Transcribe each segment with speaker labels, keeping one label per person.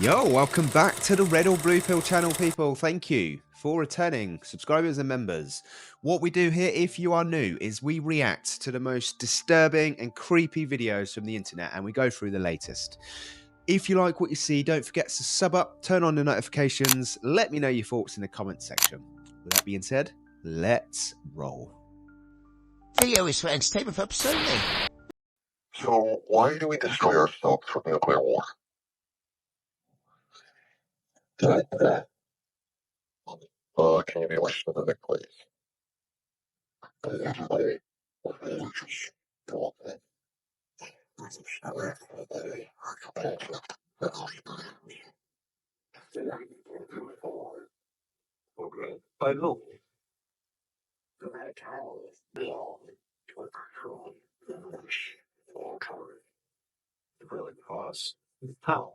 Speaker 1: Yo, welcome back to the Red or Blue Pill channel, people. Thank you for returning subscribers and members. What we do here, if you are new, is we react to the most disturbing and creepy videos from the internet and we go through the latest. If you like what you see, don't forget to sub up, turn on the notifications, let me know your thoughts in the comments section. With that being said, let's roll.
Speaker 2: Video is for entertainment purposes only.
Speaker 3: So, why do we destroy ourselves for nuclear war? Can you be more specific, please?
Speaker 4: By who? Really cause. How?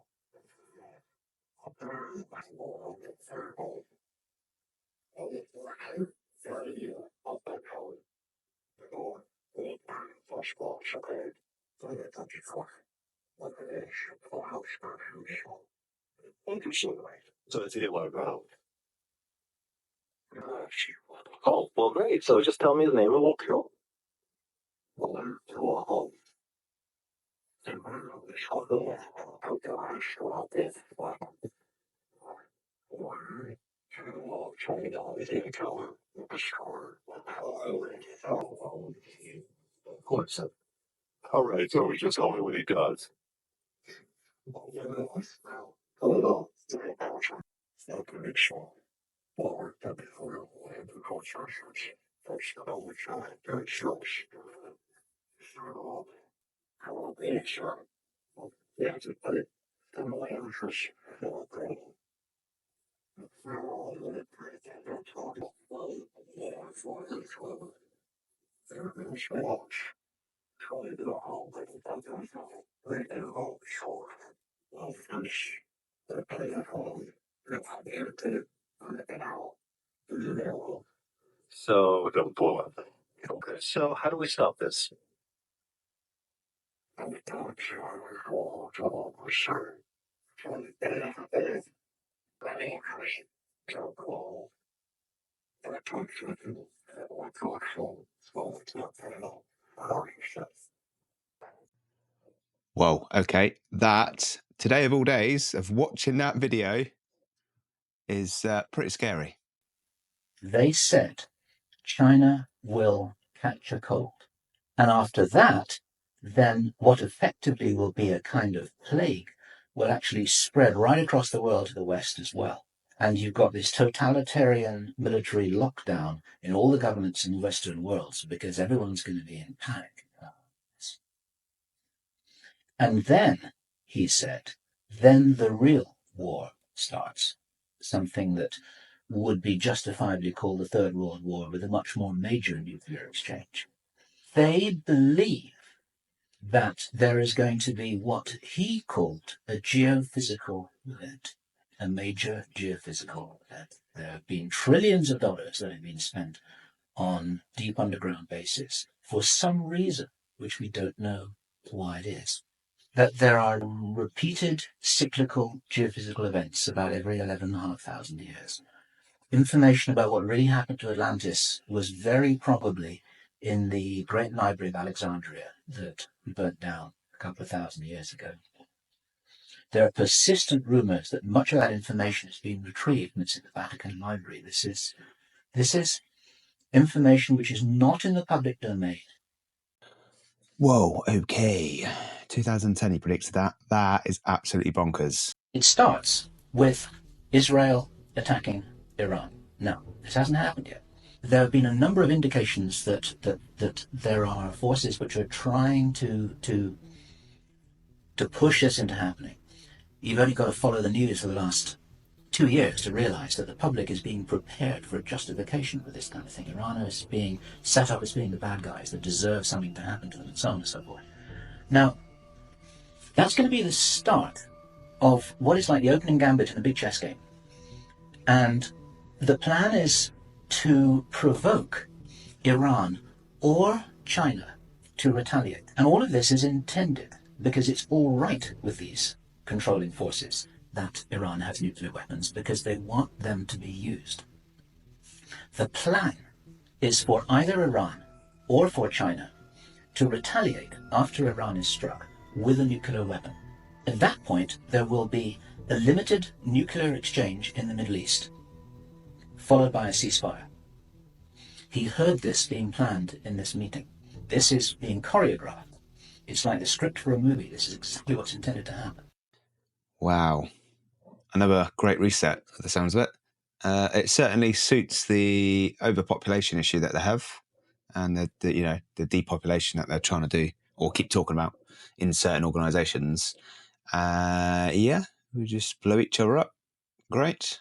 Speaker 4: So it's either one or both. Oh, well, great. So just tell me the name and we'll kill. Of course. All right, so just tell me what he does. So don't blow up. Okay, so how do we stop this?
Speaker 1: Whoa, okay. That, today of all days, of watching that video is pretty scary.
Speaker 5: They said China will catch a cold. And after that, then what effectively will be a kind of plague will actually spread right across the world to the West as well. And you've got this totalitarian military lockdown in all the governments in the Western worlds because everyone's going to be in panic. And then, he said, then the real war starts. Something that would be justifiably called the Third World War with a much more major nuclear exchange. They believe that there is going to be what he called a geophysical event, a major geophysical event. There have been trillions of dollars that have been spent on deep underground bases for some reason, which we don't know why it is. That there are repeated cyclical geophysical events about every 11,500 years. Information about what really happened to Atlantis was very probably in the Great Library of Alexandria that burnt down a couple of thousand years ago. There are persistent rumors that much of that information has been retrieved and it's in the Vatican Library. This is information which is not in the public domain.
Speaker 1: Whoa, okay. 2010, he predicted that. That is absolutely bonkers.
Speaker 5: It starts with Israel attacking Iran. No, this hasn't happened yet. There have been a number of indications that there are forces which are trying to push this into happening. You've only got to follow the news for the last 2 years to realize that the public is being prepared for a justification for this kind of thing. Iran is being set up as being the bad guys that deserve something to happen to them and so on and so forth. Now, that's going to be the start of what is like the opening gambit in a big chess game. And the plan is to provoke Iran or China to retaliate. And all of this is intended because it's all right with these controlling forces that Iran has nuclear weapons because they want them to be used. The plan is for either Iran or for China to retaliate after Iran is struck with a nuclear weapon. At that point, there will be a limited nuclear exchange in the Middle East, followed by a ceasefire. He heard this being planned in this meeting. This is being choreographed. It's like the script for a movie. This is exactly what's intended to happen.
Speaker 1: Wow. Another great reset, by the sounds of it. It certainly suits the overpopulation issue that they have and the depopulation that they're trying to do or keep talking about in certain organisations. We just blow each other up. Great.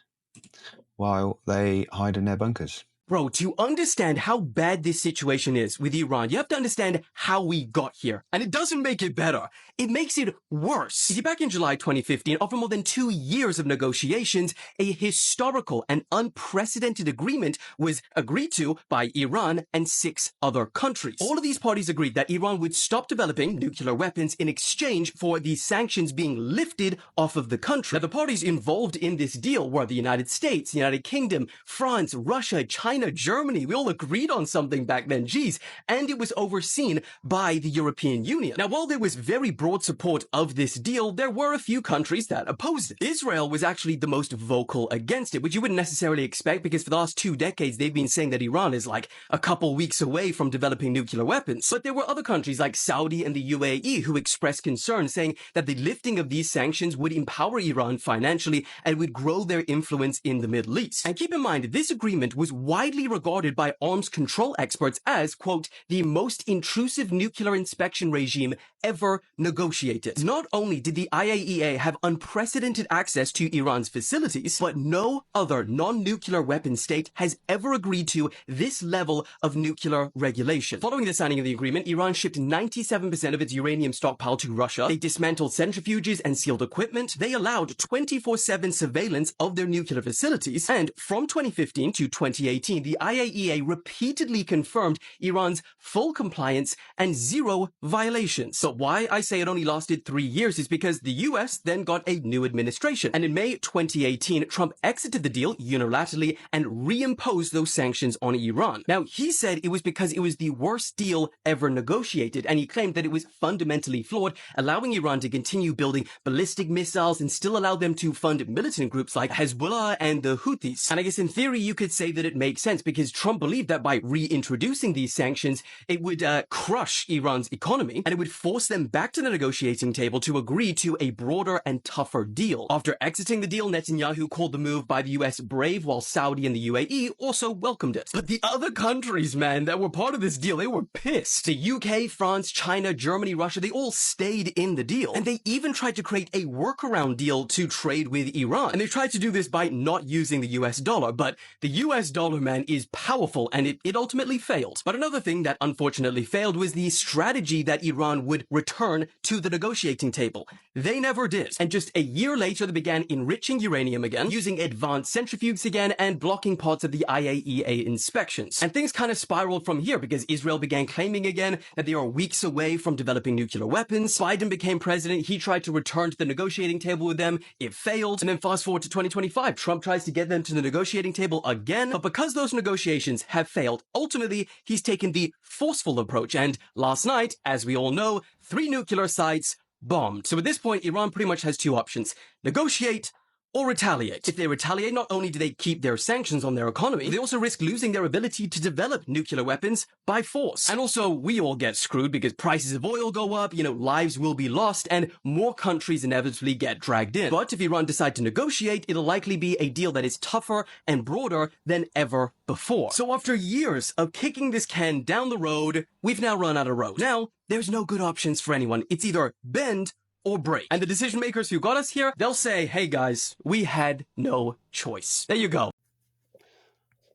Speaker 1: While they hide in their bunkers.
Speaker 6: Bro, to understand how bad this situation is with Iran, you have to understand how we got here. And it doesn't make it better. It makes it worse. See, back in July 2015, after more than 2 years of negotiations, a historical and unprecedented agreement was agreed to by Iran and 6 other countries. All of these parties agreed that Iran would stop developing nuclear weapons in exchange for the sanctions being lifted off of the country. Now, the parties involved in this deal were the United States, the United Kingdom, France, Russia, China, Germany. We all agreed on something back then, geez. And it was overseen by the European Union. Now, while there was very broad support of this deal, there were a few countries that opposed it. Israel was actually the most vocal against it, which you wouldn't necessarily expect because for the last 2 decades, they've been saying that Iran is like a couple weeks away from developing nuclear weapons. But there were other countries like Saudi and the UAE who expressed concern, saying that the lifting of these sanctions would empower Iran financially and would grow their influence in the Middle East. And keep in mind, this agreement was widely regarded by arms control experts as, quote, the most intrusive nuclear inspection regime ever negotiated. Not only did the IAEA have unprecedented access to Iran's facilities, but no other non-nuclear weapon state has ever agreed to this level of nuclear regulation. Following the signing of the agreement, Iran shipped 97% of its uranium stockpile to Russia. They dismantled centrifuges and sealed equipment. They allowed 24/7 surveillance of their nuclear facilities. And from 2015 to 2018, the IAEA repeatedly confirmed Iran's full compliance and 0 violations. But why I say it only lasted 3 years is because the US then got a new administration. And in May 2018, Trump exited the deal unilaterally and reimposed those sanctions on Iran. Now, he said it was because it was the worst deal ever negotiated, and he claimed that it was fundamentally flawed, allowing Iran to continue building ballistic missiles and still allow them to fund militant groups like Hezbollah and the Houthis. And I guess in theory, you could say that it makes sense because Trump believed that by reintroducing these sanctions, it would crush Iran's economy and it would force them back to the negotiating table to agree to a broader and tougher deal. After exiting the deal, Netanyahu called the move by the US brave, while Saudi and the UAE also welcomed it. But the other countries, man, that were part of this deal, they were pissed. The UK, France, China, Germany, Russia, they all stayed in the deal. And they even tried to create a workaround deal to trade with Iran. And they tried to do this by not using the US dollar. But the US dollar, man, is powerful, and it ultimately failed. But another thing that unfortunately failed was the strategy that Iran would return to the negotiating table. They never did. And just a year later, they began enriching uranium again, using advanced centrifuges again, and blocking parts of the IAEA inspections. And things kind of spiraled from here because Israel began claiming again that they are weeks away from developing nuclear weapons. Biden became president. He tried to return to the negotiating table with them. It failed. And then fast forward to 2025, Trump tries to get them to the negotiating table again. But because those negotiations have failed, ultimately, he's taken the forceful approach. And last night, as we all know, 3 nuclear sites bombed. So at this point, Iran pretty much has 2 options: negotiate or retaliate. If they retaliate, not only do they keep their sanctions on their economy, they also risk losing their ability to develop nuclear weapons by force. And also, we all get screwed because prices of oil go up, lives will be lost, and more countries inevitably get dragged in. But if Iran decide to negotiate, it'll likely be a deal that is tougher and broader than ever before. So after years of kicking this can down the road, we've now run out of road. Now, there's no good options for anyone. It's either bend or break. And the decision makers who got us here, they'll say, hey guys, we had no choice. There you go.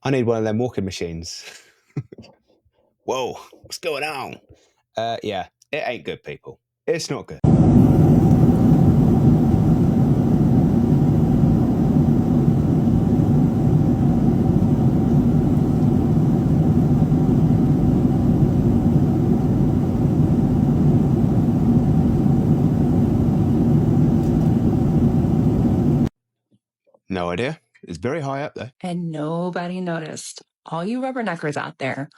Speaker 1: I need one of them walking machines. Whoa, what's going on? Yeah, it ain't good, people. It's not good. No idea. It's very high up there.
Speaker 7: And nobody noticed. All you rubberneckers out there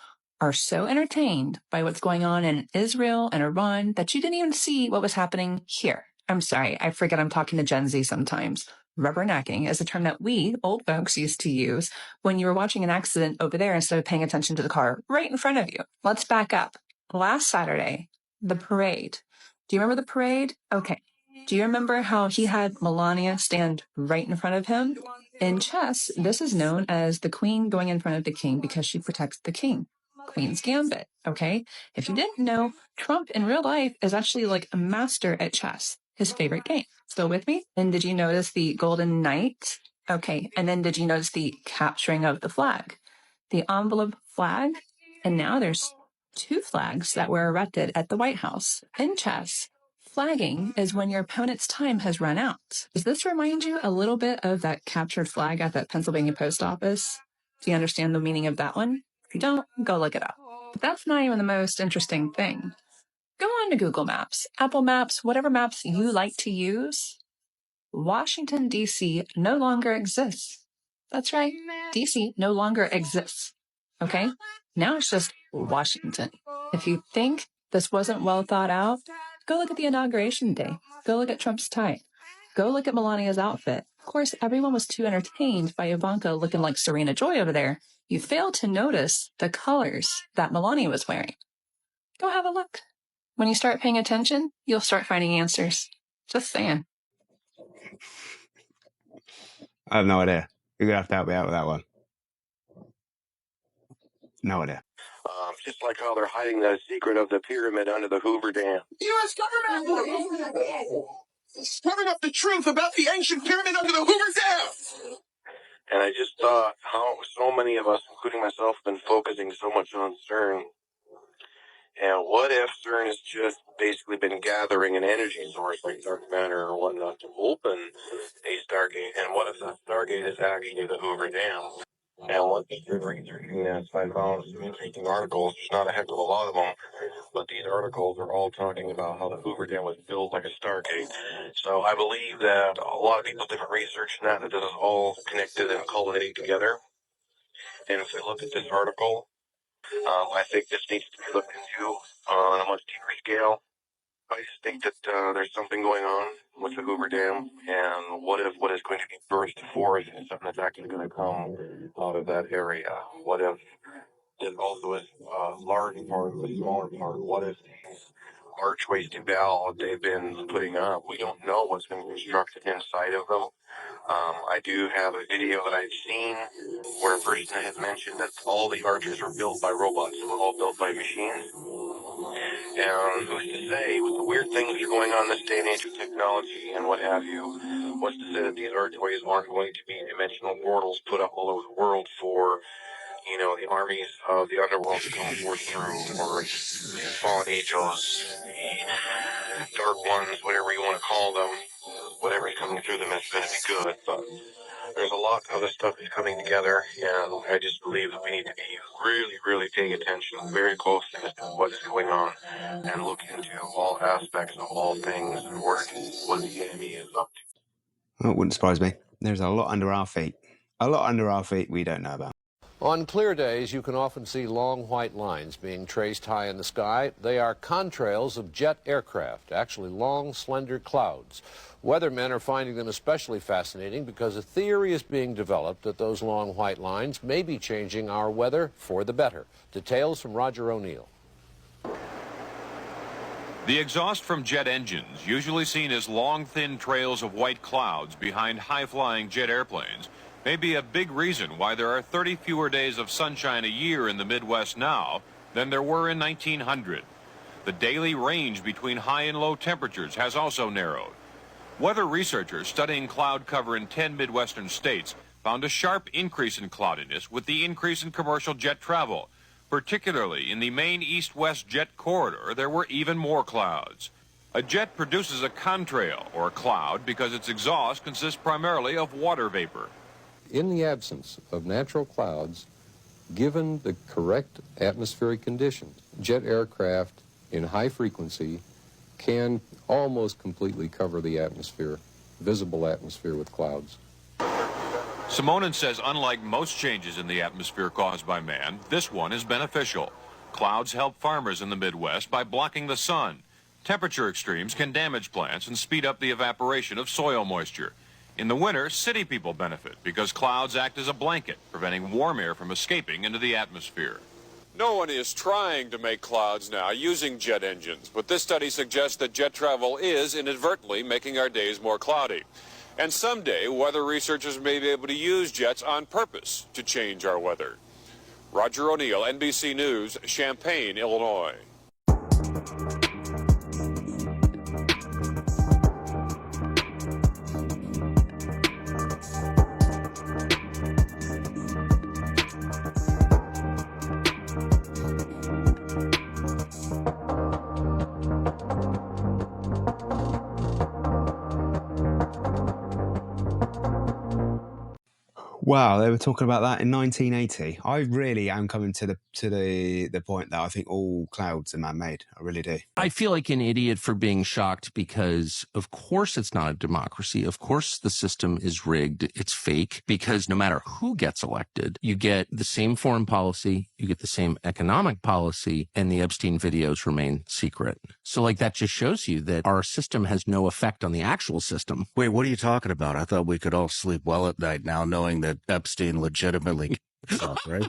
Speaker 7: are so entertained by what's going on in Israel and Iran that you didn't even see what was happening here. I'm sorry, I forget I'm talking to Gen Z sometimes. Rubbernecking is a term that we, old folks, used to use when you were watching an accident over there instead of paying attention to the car right in front of you. Let's back up. Last Saturday, the parade. Do you remember the parade? Okay. Do you remember how he had Melania stand right in front of him? In chess, this is known as the queen going in front of the king because she protects the king. Queen's Gambit, okay? If you didn't know, Trump in real life is actually like a master at chess, his favorite game. Still with me? And did you notice the golden knight? Okay, and then did you notice the capturing of the flag? The envelope flag? And now there's 2 flags that were erected at the White House. In chess, flagging is when your opponent's time has run out. Does this remind you a little bit of that captured flag at the Pennsylvania post office? Do you understand the meaning of that one? If you don't, go look it up. But that's not even the most interesting thing. Go on to Google Maps, Apple Maps, whatever maps you like to use. Washington, D.C. no longer exists. That's right, D.C. no longer exists. Okay? Now it's just Washington. If you think this wasn't well thought out, go look at the inauguration day. Go look at Trump's tie. Go look at Melania's outfit. Of course, everyone was too entertained by Ivanka looking like Serena Joy over there. You failed to notice the colors that Melania was wearing. Go have a look. When you start paying attention, you'll start finding answers. Just saying.
Speaker 1: I have no idea. You're going to have to help me out with that one. No idea.
Speaker 4: Just like how they're hiding the secret of the pyramid under the Hoover Dam.
Speaker 2: U.S. government is covering up the truth about the ancient pyramid under the Hoover Dam.
Speaker 4: And I just thought how so many of us, including myself, have been focusing so much on CERN. And what if CERN has just basically been gathering an energy source like dark matter or whatnot to open a Stargate? And what if that Stargate is actually the Hoover Dam? And what they've been researching this, I found some interesting articles. There's not a heck of a lot of them, but these articles are all talking about how the Hoover Dam was built like a Stargate. So I believe that a lot of people did research in that this is all connected and culminating together. And if we look at this article, I think this needs to be looked into on a much deeper scale. I just think that there's something going on with the Hoover Dam, and what if what is going to be burst forth is something that's actually going to come out of that area? What if it also is a large part of a smaller part? What if these archways to Bell they've been putting up, we don't know what's been constructed inside of them? I do have a video that I've seen where a person has mentioned that all the arches are built by robots, all built by machines. And who's to say, with the weird things that are going on in this day and age of technology and what have you, what's to say that these archways aren't going to be dimensional portals put up all over the world for, you know, the armies of the underworld to come forth through, or the fallen angels, the dark ones, whatever you want to call them, whatever's coming through them is going to be good, but there's a lot of other stuff that's coming together, and I just believe that we need to be really, really paying attention very closely as to what is going on and look into all aspects of all things and what the enemy is up to.
Speaker 1: Oh, it wouldn't surprise me. There's a lot under our feet. A lot under our feet we don't know about.
Speaker 8: On clear days, you can often see long white lines being traced high in the sky. They are contrails of jet aircraft, actually long, slender clouds. Weathermen are finding them especially fascinating because a theory is being developed that those long white lines may be changing our weather for the better. Details from Roger O'Neill.
Speaker 9: The exhaust from jet engines, usually seen as long, thin trails of white clouds behind high-flying jet airplanes, may be a big reason why there are 30 fewer days of sunshine a year in the Midwest now than there were in 1900. The daily range between high and low temperatures has also narrowed. Weather researchers studying cloud cover in 10 Midwestern states found a sharp increase in cloudiness with the increase in commercial jet travel. Particularly in the main east-west jet corridor, there were even more clouds. A jet produces a contrail, or cloud, because its exhaust consists primarily of water vapor.
Speaker 8: In the absence of natural clouds, given the correct atmospheric conditions, jet aircraft in high frequency can almost completely cover the atmosphere, visible atmosphere, with clouds.
Speaker 9: Simonin says unlike most changes in the atmosphere caused by man, this one is beneficial. Clouds help farmers in the Midwest by blocking the sun. Temperature extremes can damage plants and speed up the evaporation of soil moisture. In the winter, city people benefit because clouds act as a blanket, preventing warm air from escaping into the atmosphere. No one is trying to make clouds now using jet engines, but this study suggests that jet travel is inadvertently making our days more cloudy. And someday, weather researchers may be able to use jets on purpose to change our weather. Roger O'Neill, NBC News, Champaign, Illinois.
Speaker 1: Wow, they were talking about that in 1980. I really am coming to the point that I think all clouds are man-made. I really do.
Speaker 10: I feel like an idiot for being shocked because, of course, it's not a democracy. Of course, the system is rigged. It's fake because no matter who gets elected, you get the same foreign policy, you get the same economic policy, and the Epstein videos remain secret. So, like, that just shows you that our system has no effect on the actual system.
Speaker 11: Wait, what are you talking about? I thought we could all sleep well at night now knowing that Epstein legitimately right?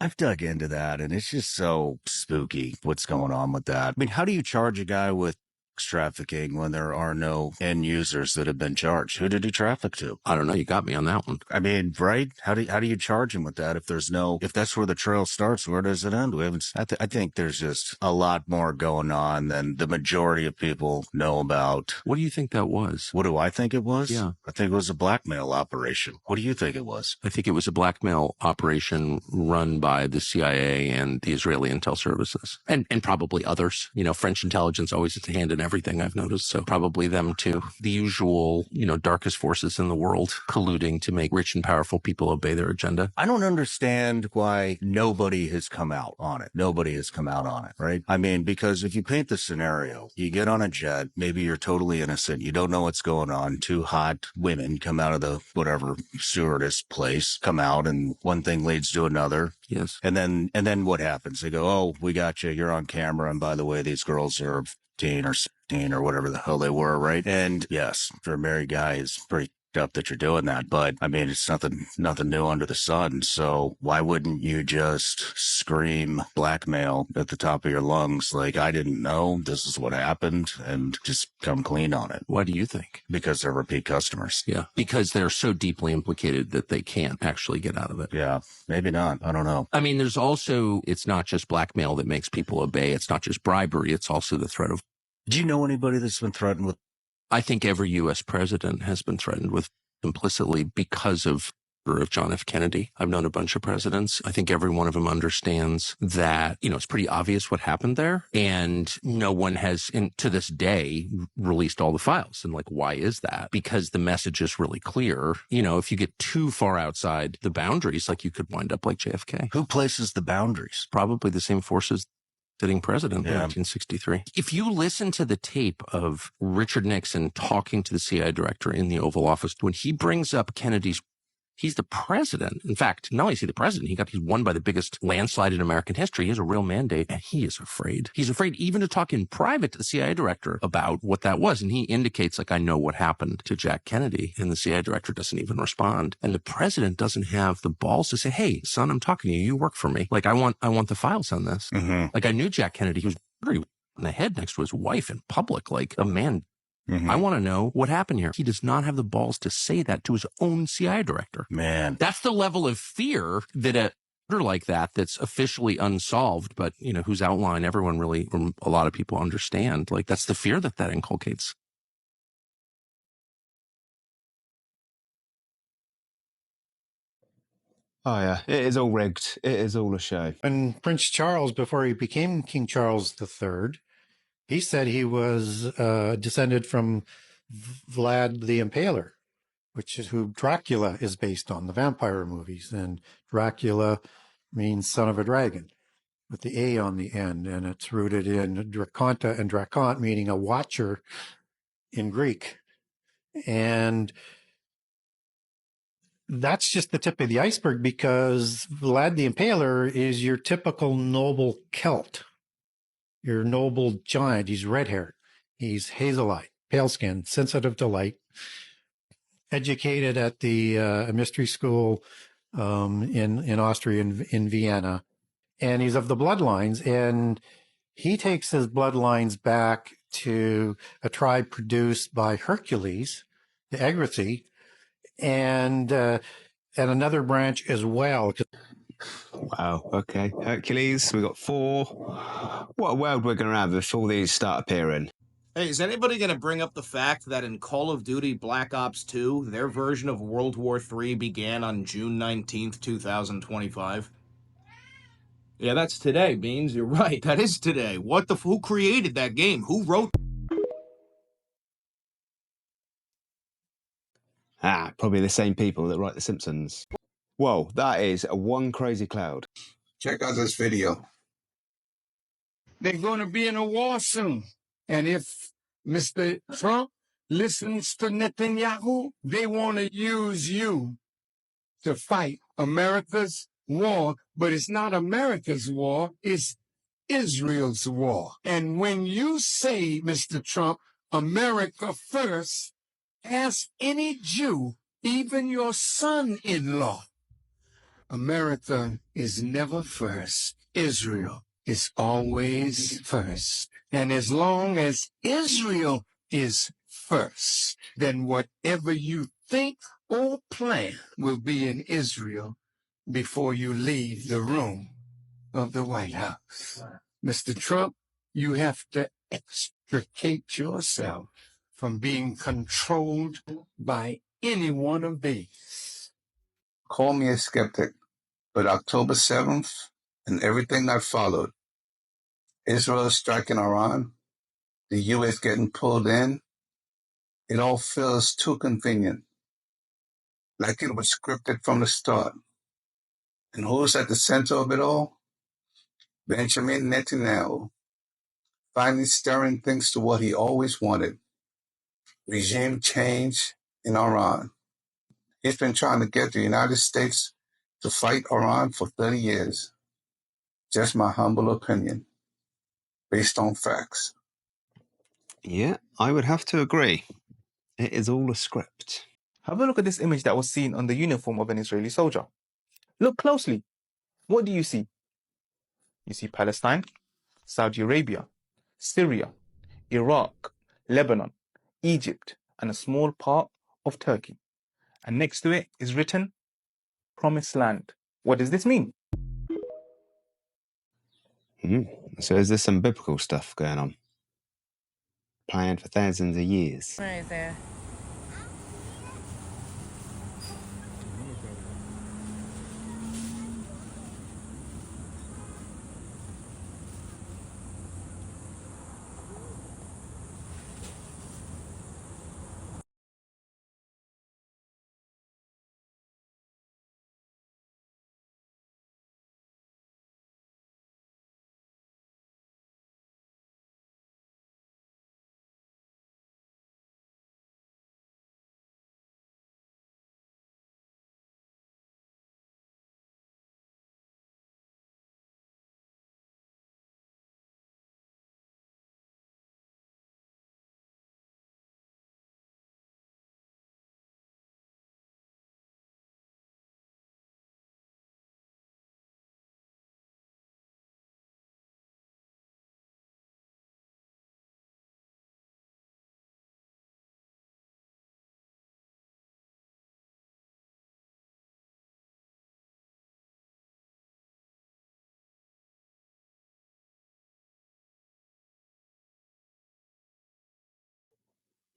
Speaker 11: I've dug into that, and it's just so spooky what's going on with that. I mean, how do you charge a guy with trafficking when there are no end users that have been charged? Who did he traffic to?
Speaker 10: I don't know. You got me on that one.
Speaker 11: I mean, right? How do you charge him with that if that's where the trail starts? Where does it end? I think there's just a lot more going on than the majority of people know about.
Speaker 10: What do you think that was?
Speaker 11: What do I think it was?
Speaker 10: Yeah.
Speaker 11: I think it was a blackmail operation. What do you think it was?
Speaker 10: I think it was a blackmail operation run by the CIA and the Israeli intel services and probably others. You know, French intelligence always has a hand in everything, I've noticed. So probably them too. The usual, darkest forces in the world colluding to make rich and powerful people obey their agenda.
Speaker 11: I don't understand why nobody has come out on it. Nobody has come out on it, right? I mean, because if you paint the scenario, you get on a jet, maybe you're totally innocent. You don't know what's going on. Two hot women come out of the whatever stewardess place, come out, and one thing leads to another.
Speaker 10: Yes.
Speaker 11: And then what happens? They go, oh, we got you. You're on camera. And by the way, these girls are 15 or 16 or whatever the hell they were, right? And yes, for a married guy, it's pretty up that you're doing that, but I mean, it's nothing new under the sun. So why wouldn't you just scream blackmail at the top of your lungs? Like, I didn't know this is what happened, and just come clean on it.
Speaker 10: Why do you think?
Speaker 11: Because they're repeat customers.
Speaker 10: Yeah. Because they're so deeply implicated that they can't actually get out of it.
Speaker 11: Yeah. Maybe not. I don't know.
Speaker 10: I mean, there's also, it's not just blackmail that makes people obey. It's not just bribery. It's also the threat of.
Speaker 11: Do you know anybody that's been threatened with?
Speaker 10: I think every U.S. president has been threatened with implicitly because of John F. Kennedy. I've known a bunch of presidents. I think every one of them understands that, it's pretty obvious what happened there. And no one has, to this day, released all the files. And why is that? Because the message is really clear. If you get too far outside the boundaries, you could wind up like JFK.
Speaker 11: Who places the boundaries?
Speaker 10: Probably the same forces sitting president in 1963. If you listen to the tape of Richard Nixon talking to the CIA director in the Oval Office, when he brings up Kennedy's, he's the president. In fact, not only is he the president, he's won by the biggest landslide in American history. He has a real mandate, and he is afraid. He's afraid even to talk in private to the CIA director about what that was. And he indicates, I know what happened to Jack Kennedy. And the CIA director doesn't even respond. And the president doesn't have the balls to say, hey, son, I'm talking to you. You work for me. I want the files on this.
Speaker 11: Mm-hmm.
Speaker 10: I knew Jack Kennedy. He was very in the head next to his wife in public, a man. Mm-hmm. I want to know what happened here. He does not have the balls to say that to his own CIA director.
Speaker 11: Man.
Speaker 10: That's the level of fear that a murder like that's officially unsolved, but, whose outline everyone really, or a lot of people understand. That's the fear that inculcates.
Speaker 1: Oh, yeah. It is all rigged. It is all a show.
Speaker 12: And Prince Charles, before he became King Charles III, he said he was descended from Vlad the Impaler, which is who Dracula is based on, the vampire movies. And Dracula means son of a dragon with the A on the end. And it's rooted in Draconta and Dracont, meaning a watcher in Greek. And that's just the tip of the iceberg, because Vlad the Impaler is your typical noble Celt, your noble giant. He's red-haired. He's hazel-eyed, pale-skinned, sensitive to light, educated at the mystery school in Austria, in Vienna. And he's of the bloodlines, and he takes his bloodlines back to a tribe produced by Hercules, the Egrity, and another branch as well.
Speaker 1: Wow. Okay. Hercules. We've got 4. What a world we're going to have if all these start appearing.
Speaker 2: Hey, is anybody going to bring up the fact that in Call of Duty Black Ops 2, their version of World War III began on June 19th, 2025? Yeah, that's today, Beans. You're right. That is today. What the... Who created that game? Who wrote...
Speaker 1: Probably the same people that write The Simpsons. Whoa, that is one crazy cloud.
Speaker 3: Check out this video.
Speaker 13: They're going to be in a war soon. And if Mr. Trump listens to Netanyahu, they want to use you to fight America's war. But it's not America's war, it's Israel's war. And when you say, Mr. Trump, America first, ask any Jew, even your son-in-law, America is never first. Israel is always first. And as long as Israel is first, then whatever you think or plan will be in Israel before you leave the room of the White House. Mr. Trump, you have to extricate yourself from being controlled by any one of these.
Speaker 3: Call me a skeptic, but October 7th and everything that followed, Israel striking Iran, the U.S. getting pulled in, it all feels too convenient, like it was scripted from the start. And who's at the center of it all? Benjamin Netanyahu, finally stirring things to what he always wanted, regime change in Iran. He's been trying to get the United States to fight Iran for 30 years. Just my humble opinion, based on facts.
Speaker 1: Yeah, I would have to agree. It is all a script.
Speaker 14: Have a look at this image that was seen on the uniform of an Israeli soldier. Look closely. What do you see? You see Palestine, Saudi Arabia, Syria, Iraq, Lebanon, Egypt, and a small part of Turkey. And next to it is written, Promised Land. What does this mean?
Speaker 1: So is there some biblical stuff going on? Planned for thousands of years.
Speaker 15: Right there.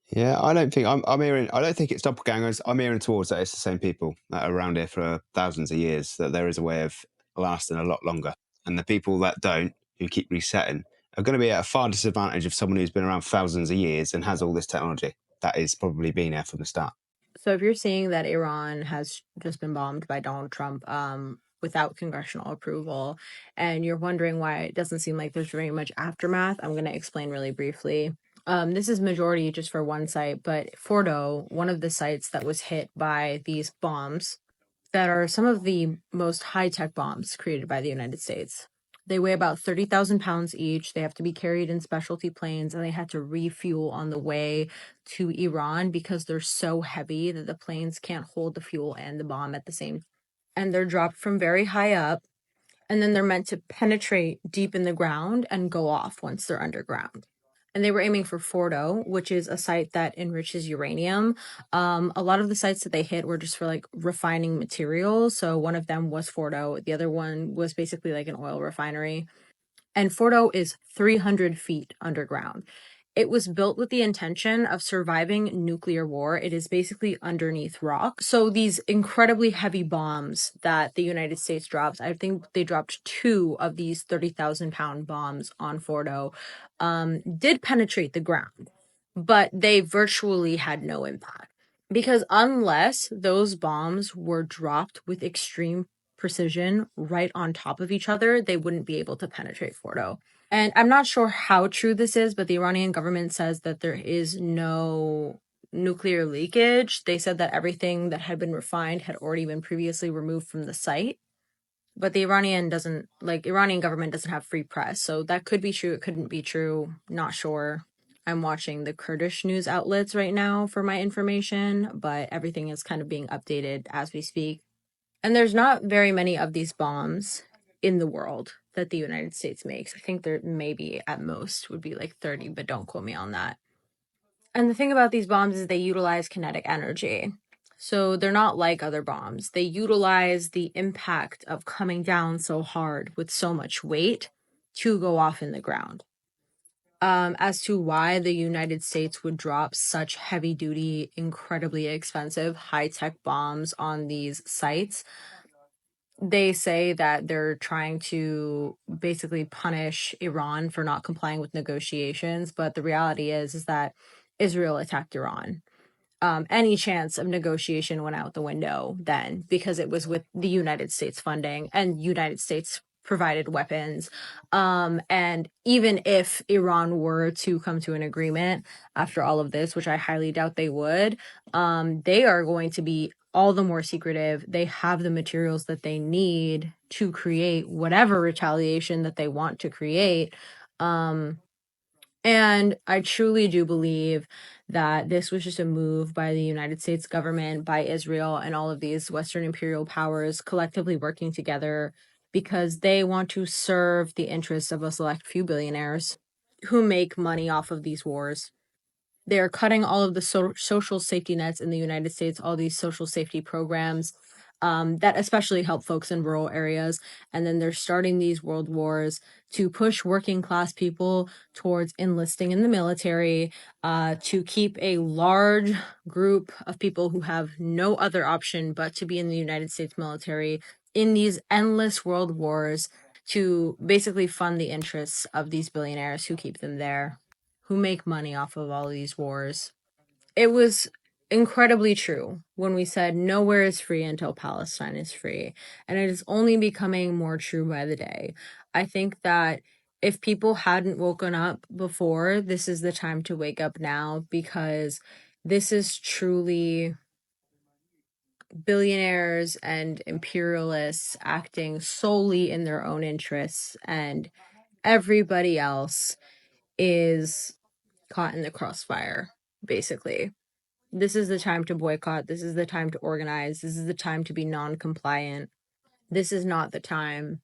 Speaker 1: Yeah, I don't think I'm hearing. I don't think it's doppelgangers. I'm hearing towards that it's the same people that are around here for thousands of years. That there is a way of lasting a lot longer, and the people that don't, who keep resetting, are going to be at a far disadvantage of someone who's been around thousands of years and has all this technology that is probably been here from the start.
Speaker 16: So if you're seeing that Iran has just been bombed by Donald Trump without congressional approval, and you're wondering why it doesn't seem like there's very much aftermath, I'm going to explain really briefly. This is majority just for one site, but Fordo, one of the sites that was hit by these bombs, that are some of the most high-tech bombs created by the United States. They weigh about 30,000 pounds each. They have to be carried in specialty planes, and they had to refuel on the way to Iran because they're so heavy that the planes can't hold the fuel and the bomb at the same time. And they're dropped from very high up, and then they're meant to penetrate deep in the ground and go off once they're underground. And they were aiming for Fordo, which is a site that enriches uranium. A lot of the sites that they hit were just for like refining materials. So one of them was Fordo. The other one was basically like an oil refinery. And Fordo is 300 feet underground. It was built with the intention of surviving nuclear war. It is basically underneath rock. So these incredibly heavy bombs that the United States drops, I think they dropped 2 of these 30,000 pound bombs on Fordo, did penetrate the ground, but they virtually had no impact. Because unless those bombs were dropped with extreme precision right on top of each other, they wouldn't be able to penetrate Fordo. And I'm not sure how true this is, but the Iranian government says that there is no nuclear leakage. They said that everything that had been refined had already been previously removed from the site. But the Iranian government doesn't have free press. So that could be true. It couldn't be true. Not sure. I'm watching the Kurdish news outlets right now for my information, but everything is kind of being updated as we speak. And there's not very many of these bombs in the world that the United States makes. I think there maybe at most would be like 30, but don't quote me on that. And the thing about these bombs is they utilize kinetic energy. So they're not like other bombs. They utilize the impact of coming down so hard with so much weight to go off in the ground. As to why the United States would drop such heavy-duty, incredibly expensive, high-tech bombs on these sites, they say that they're trying to basically punish Iran for not complying with negotiations, but the reality is that Israel attacked Iran. Any chance of negotiation went out the window then because it was with the United States funding and United States provided weapons. And even if Iran were to come to an agreement after all of this, which I highly doubt they would, they are going to be all the more secretive. They have the materials that they need to create whatever retaliation that they want to create. And I truly do believe that this was just a move by the United States government, by Israel, and all of these Western imperial powers collectively working together because they want to serve the interests of a select few billionaires who make money off of these wars. They're cutting all of the social safety nets in the United States, all these social safety programs that especially help folks in rural areas. And then they're starting these world wars to push working class people towards enlisting in the military, to keep a large group of people who have no other option but to be in the United States military in these endless world wars to basically fund the interests of these billionaires who keep them there, who make money off of all of these wars. It was incredibly true when we said nowhere is free until Palestine is free. And it is only becoming more true by the day. I think that if people hadn't woken up before, this is the time to wake up now because this is truly billionaires and imperialists acting solely in their own interests, and everybody else is caught in the crossfire, basically. This is the time to boycott. This is the time to organize. This is the time to be non-compliant. This is not the time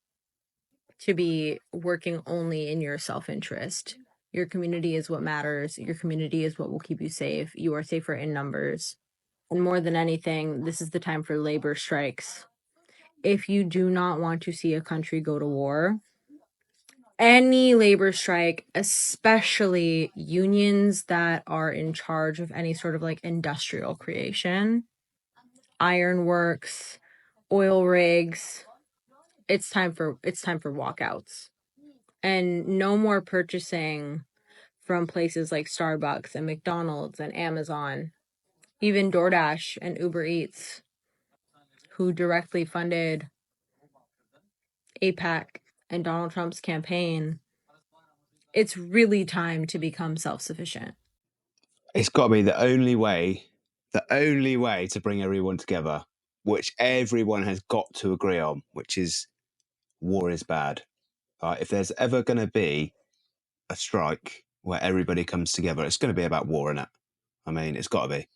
Speaker 16: to be working only in your self-interest. Your community is what matters. Your community is what will keep you safe. You are safer in numbers. And more than anything, this is the time for labor strikes. If you do not want to see a country go to war, any labor strike, especially unions that are in charge of any sort of like industrial creation, ironworks, oil rigs, it's time for walkouts. And no more purchasing from places like Starbucks and McDonald's and Amazon, even DoorDash and Uber Eats, who directly funded AIPAC and Donald Trump's campaign. It's really time to become self-sufficient.
Speaker 1: It's got to be the only way to bring everyone together which everyone has got to agree on, which is war is bad. If there's ever going to be a strike where everybody comes together, it's going to be about war, innit? I mean, it's got to be.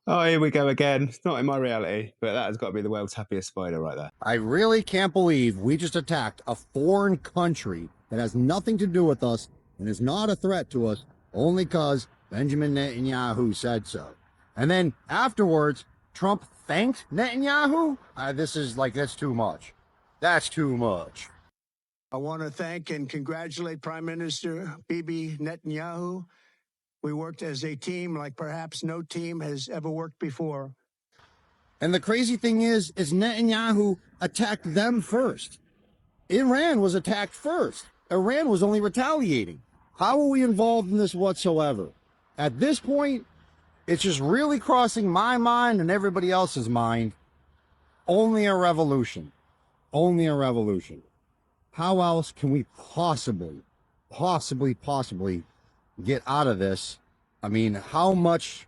Speaker 1: Oh, here we go again. It's not in my reality, but that has got to be the world's happiest spider right there.
Speaker 15: I really can't believe we just attacked a foreign country that has nothing to do with us and is not a threat to us only because Benjamin Netanyahu said so. And then afterwards, Trump thanked Netanyahu? That's too much. That's too much.
Speaker 17: I want to thank and congratulate Prime Minister Bibi Netanyahu. We worked as a team like perhaps no team has ever worked before.
Speaker 15: And the crazy thing is Netanyahu attacked them first. Iran was attacked first. Iran was only retaliating. How are we involved in this whatsoever? At this point, it's just really crossing my mind and everybody else's mind. Only a revolution. Only a revolution. How else can we possibly get out of this? I mean, how much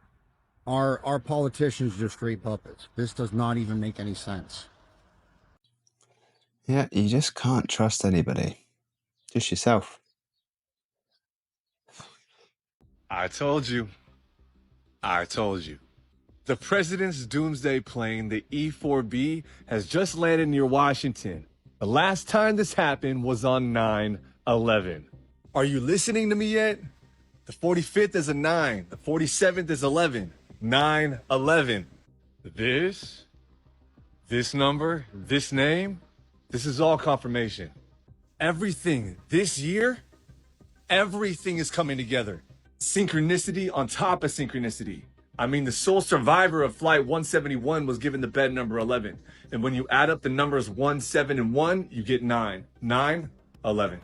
Speaker 15: are our politicians just straight puppets? This does not even make any sense.
Speaker 1: Yeah, you just can't trust anybody. Just yourself.
Speaker 18: I told you. The president's Doomsday plane, the E-4B, has just landed near Washington. The last time this happened was on 9/11. Are you listening to me yet? The 45th is a 9. The 47th is 11. 9/11. This number, this name, this is all confirmation. Everything this year, everything is coming together. Synchronicity on top of synchronicity. I mean, the sole survivor of Flight 171 was given the bed number 11. And when you add up the numbers 1, 7, and 1, you get 9. 9/11.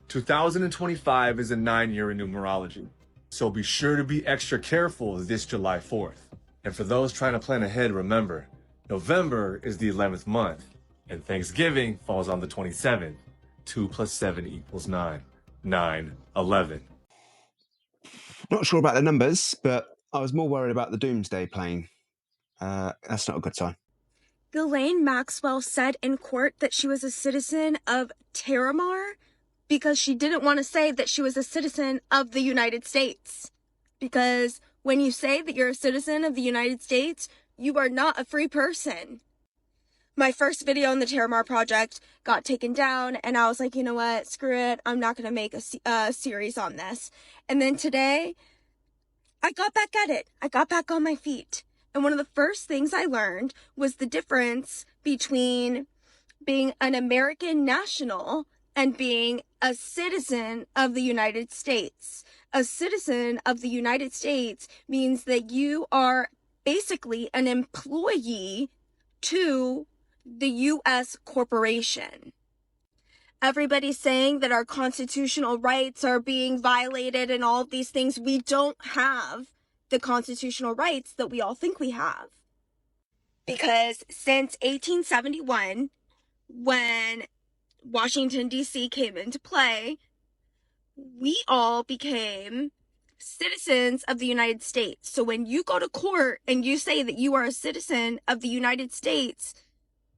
Speaker 18: 2025 is a 9-year in numerology. So be sure to be extra careful this July 4th. And for those trying to plan ahead, remember, November is the 11th month, and Thanksgiving falls on the 27th. 2 + 7 = 9. 9/11.
Speaker 1: Not sure about the numbers, but I was more worried about the Doomsday plane. That's not a good sign.
Speaker 19: Ghislaine Maxwell said in court that she was a citizen of Terramar because she didn't want to say that she was a citizen of the United States. Because when you say that you're a citizen of the United States, you are not a free person. My first video on the Terramar project got taken down, and I was like, you know what, screw it, I'm not going to make a series on this. And then today, I got back at it. I got back on my feet. And one of the first things I learned was the difference between being an American national and being a citizen of the United States. A citizen of the United States means that you are basically an employee to the U.S. corporation. Everybody's saying that our constitutional rights are being violated and all of these things. We don't have the constitutional rights that we all think we have. Because since 1871, when Washington, D.C. came into play, we all became citizens of the United States. So when you go to court and you say that you are a citizen of the United States,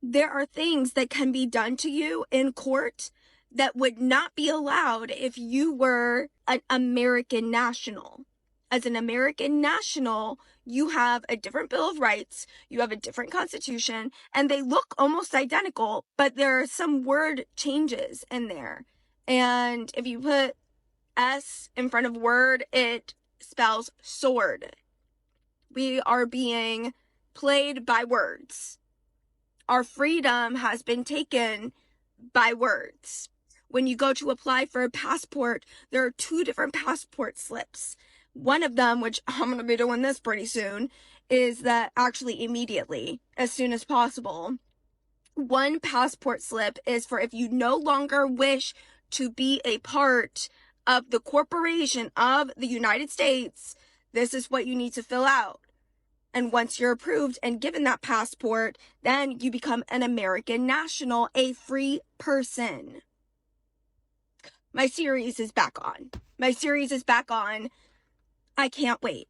Speaker 19: there are things that can be done to you in court that would not be allowed if you were an American national. As an American national, you have a different Bill of Rights, you have a different constitution, and they look almost identical, but there are some word changes in there. And if you put S in front of word, it spells sword. We are being played by words. Our freedom has been taken by words. When you go to apply for a passport, there are 2 different passport slips. One of them, which I'm going to be doing this pretty soon, is that actually immediately, as soon as possible. One passport slip is for if you no longer wish to be a part of the corporation of the United States, This is what you need to fill out. And once you're approved and given that passport, then you become an American national, a free person. My series is back on. My series is back on. I can't wait.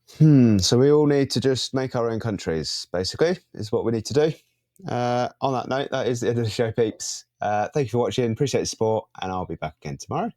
Speaker 1: So we all need to just make our own countries, basically, is what we need to do. On that note, that is the end of the show, peeps. Thank you for watching. Appreciate the support, and I'll be back again tomorrow.